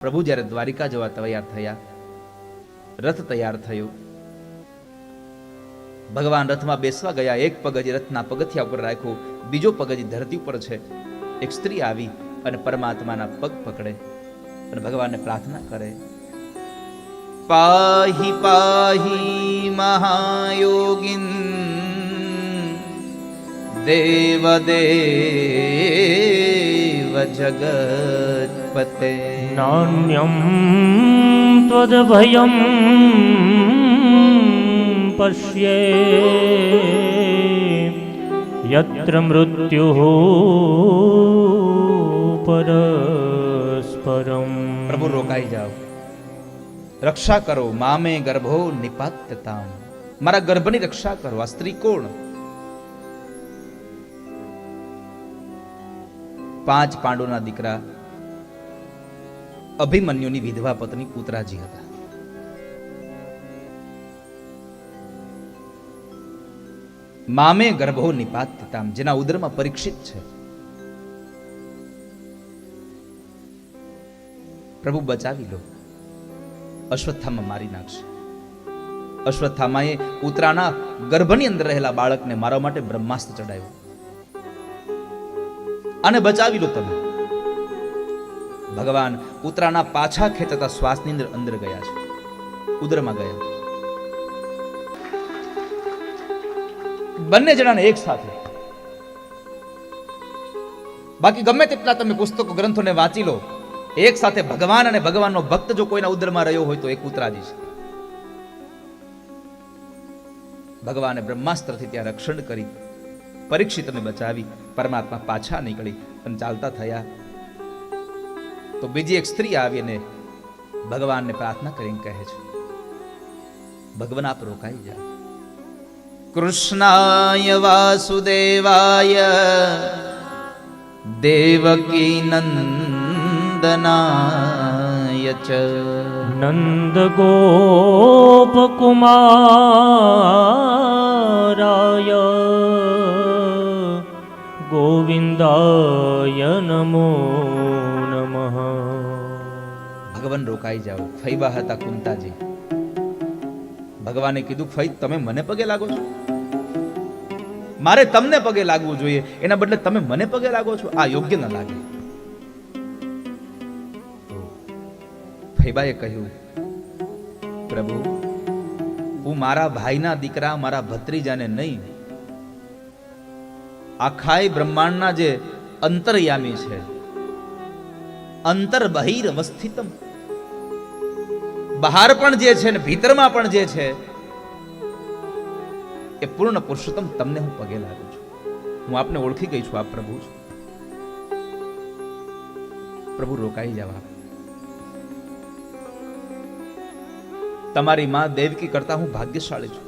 પ્રભુ જ્યારે દ્વારિકા જવા તૈયાર થયા, રથ તૈયાર થયો, ભગવાન રથમાં બેસવા ગયા. એક પગ હજી રથના પગથિયા ઉપર રાખ્યું, બીજો પગ હજી ધરતી ઉપર છે. એક સ્ત્રી આવી અને પરમાત્માના પગ પકડે અને ભગવાનને પ્રાર્થના કરે, પાહી પાહી મહાયોગિન દેવ દેવ જગતપતે નાન્યમ ત્વદભયમ પશ્યે યત્ર મૃત્યુઃ પરસ્પરમ. પ્રભુ રોકાઈ જાઓ, રક્ષા કરો. મામે ગર્ભો નિપાત્યતામ, મારા ગર્ભની રક્ષા કરો. આ સ્ત્રી કોણ? 5 પાંડવોના દીકરા અભિમન્યુની વિધવા પત્ની ઉત્તરાજી હતા. મામે ગર્ભો નિપાત્યતામ, જેના ઉદરમાં પરીક્ષિત છે. પ્રભુ બચાવી લો, અશ્વત્થામા મારી નાખશે. અશ્વત્થામાએ ઉત્તરાના ગર્ભની અંદર રહેલા બાળકને મારવા માટે બ્રહ્માસ્ત્ર ચડાવ્યું. આને બચાવી લો તમે. ભગવાન ઉત્તરાના પાછા ખેંચતા શ્વાસની અંદર ગયા છે, ઉદરમાં ગયા. બંને જણાને એક સાથે. બાકી ગમે તેટલા તમે પુસ્તકો ગ્રંથોને વાંચી લો, એક સાથે ભગવાન અને ભગવાનનો ભક્ત જો કોઈના ઉદરમાં રહ્યો હોય તો એક ઉત્તરાજી છે. ભગવાને બ્રહ્માસ્ત્રથી ત્યાં રક્ષણ કરી પરીક્ષિતને બચાવી. પરમાત્મા પાછા નીકળી અને ચાલતા થયા તો બીજી એક સ્ત્રી આવી અને ભગવાનને પ્રાર્થના કરીને કહે છે, ભગવાન આપ રોકાઈ જાઓ. કૃષ્ણાય વાસુદેવાય દેવકી નંદનાય ચ નંદ ગોપકુમારાય ગોવિંદાય નમો નમઃ. ભગવાન રોકાઈ જાઓ. ફૈબા હતા કુંતાજી. ભગવાને કીધું, ફઈ તમે મને પગે લાગો છો? મારે તમને પગે લાગવું જોઈએ, એના બદલે તમે મને પગે લાગો છો. આ યોગ્ય ન લાગે. ફૈબાએ કહ્યું, પ્રભુ હું મારા ભાઈના દીકરા, મારા ભત્રીજાને નહીં, આખાય બ્રહ્માંડના જે અંતર્યામી છે, અંતર બહિર અવસ્થિતમ, બહાર પણ જે છે ને ભીતરમાં પણ જે છે એ પૂર્ણ પુરુષોત્તમ તમને હું પગે લાગુ છું. હું આપને ઓળખી ગઈ છું, આપ પ્રભુ છો. પ્રભુ રોકાઈ જવા. તમારી માં દેવકી કરતા હું ભાગ્યશાળી છું.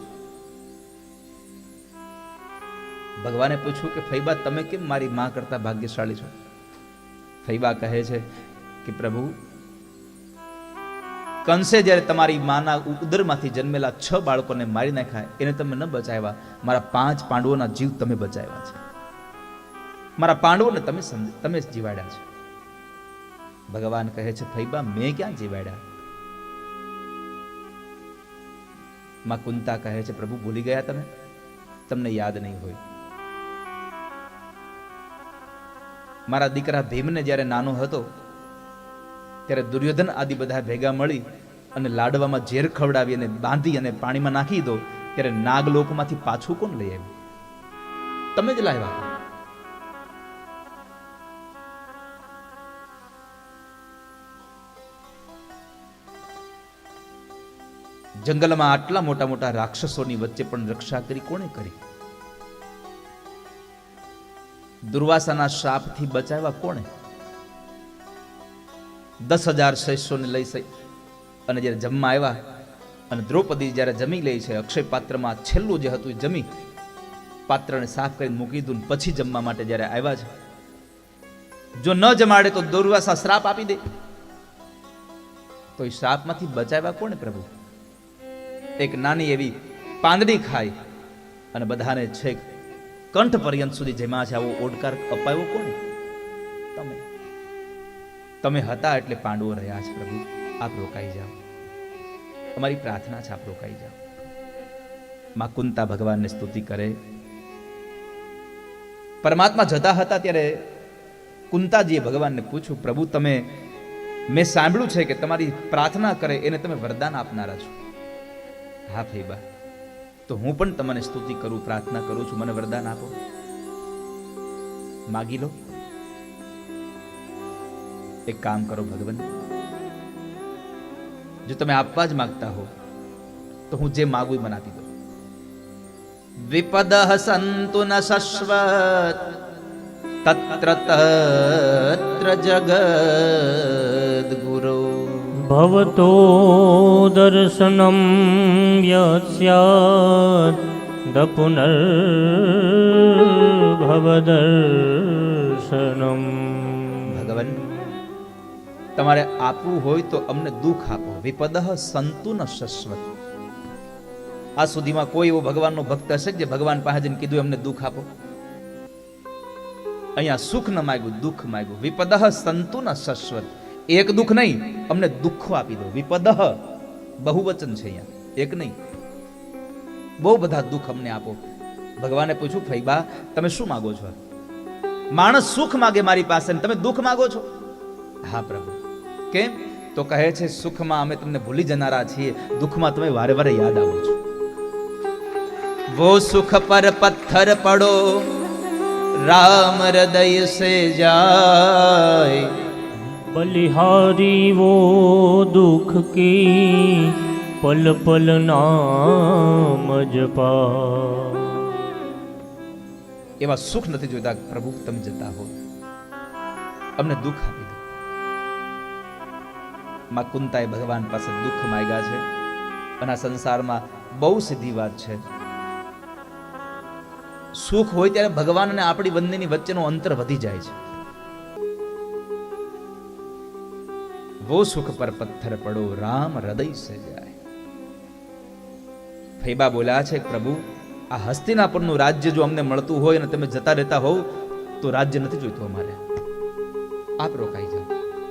ભગવાને પૂછ્યું કે ફૈબા તમે કેમ મારી માં કરતા ભાગ્યશાળી છો? ફૈબા કહે છે કે પ્રભુ, કંસે જ્યારે તમારી માના ઉદરમાંથી જન્મેલા 6 બાળકોને મારી નાખ્યા, એને તમે ન બચાવ્યા. મારા 5 પાંડવોના જીવ તમે બચાવ્યા છે. મારા પાંડવોને તમે જીવાડ્યા છે. ભગવાન કહે છે, ફૈબા મેં ક્યાં જીવાડ્યા? માં કુંતા કહે છે, પ્રભુ ભૂલી ગયા તમે? તમને યાદ નહીં હોય. મારા દીકરા ભીમને જ્યારે નાનો હતો ત્યારે દુર્યોધન આદિ બધા ભેગા મળી અને લાડવામાં ઝેર ખવડાવી અને બાંધી અને પાણીમાં નાખી દો, ત્યારે નાગલોકમાંથી પાછું કોણ લઈ આવ્યું? તમે જ લાવ્યા. જંગલમાં આટલા મોટા મોટા રાક્ષસોની વચ્ચે પણ રક્ષા કરી કોણે કરી? દુર્વાસાના શાપથી બચાવ્યા કોણે? 10,000 શિષ્યોને લઈ અને જ્યારે જમવા આવ્યા અને દ્રૌપદી જ્યારે જમી લે છે, અક્ષય પાત્રમાં છેલ્લું જે હતું એ જમી પાત્રને સાફ કરીને મૂકી દીધું. પછી જમવા માટે જ્યારે આવ્યા છે, જો ન જમાડે તો દુર્વાસા શ્રાપ આપી દે. તો એ શ્રાપમાંથી બચાવ્યા કોણે પ્રભુ? એક નાની એવી પાંદડી ખાઈ અને બધાને છેક કંઠ પર્યંત સુધી જેમાં છે આવો ઓડકાર અપાયો કોને? તમે. તમે હતા એટલે પાંડવો રહ્યા છે પ્રભુ, આપ રોકાઈ જાઓ. અમારી પ્રાર્થના છે, આપ રોકાઈ જાઓ. માં કુંતા ભગવાનને સ્તુતિ કરે. પરમાત્મા જતા હતા ત્યારે કુંતાજીએ ભગવાનને પૂછ્યું, પ્રભુ તમે, મેં સાંભળ્યું છે કે તમારી પ્રાર્થના કરે એને તમે વરદાન આપનારા છો. હા ફૈબા, તો હું પણ તમને સ્તુતિ કરું, પ્રાર્થના કરું છું, મને વરદાન આપો, માગી લો. એક કામ કરો ભગવાન, જો તમે આપવા જ માંગતા હો તો હું જે માગું એ મને આપી દો. વિપદઃ સંતુ ન શશ્વત તત્ર તત્ર જગદ્ગુરો. ભવતો દર્શનમ યસ્યાત પુનર્ભવદર્શનમ. ભગવાન, તમારે આપવું હોય તો અમને દુઃખ આપો. વિપદઃ સંતુ ન શશ્વત. આ સુધીમાં કોઈ એવો ભગવાનનો ભક્ત હશે જે ભગવાન પાસે જઈને કીધું અમને દુઃખ આપો? અહીંયા સુખ ન માંગ્યું, દુઃખ માંગ્યું. વિપદઃ સંતુ ન શશ્વત. એક દુઃખ નહીં, અમને દુઃખો આપી દો. વિપદઃ બહુવચન છે અહીંયા, એક નહીં, બહુ બધા દુઃખ અમને આપો. ભગવાને પૂછ્યું, ફૈબા તમે શું માગો છો? માણસ સુખ માગે મારી પાસે, તમે દુઃખ માગો છો? હા પ્રભુ. કેમ? તો કહે છે, સુખમાં અમે તમને ભૂલી જનારા છીએ, દુઃખમાં તમે વારે વારે યાદ આવો છો. वो सुख पर पत्थर पड़ो राम हृदय से जाए. बलिहारी वो दुख की पल पल नाम जपा. એવા સુખ નથી જોઈતા પ્રભુ, તમે જતા હો, અમને દુઃખ આપી દો. માં કુંતાએ ભગવાન પાસે દુઃખ માંગ્યા છે. અને આ સંસારમાં બહુ સીધી વાત છે, સુખ હોય ત્યારે ભગવાન અને આપણી બંનેની વચ્ચેનો અંતર વધી જાય છે. વો સુખ પર પથ્થર પડો રામ હૃદય સે જાય. ફૈબા બોલ્યા છે, પ્રભુ આ હસ્તિનાપુરનું રાજ્ય જો અમને મળતું હોય અને તમે જતા રહેતા હોવ તો રાજ્ય નથી જોઈતું અમારે, આપ રોકાઈ જાઓ.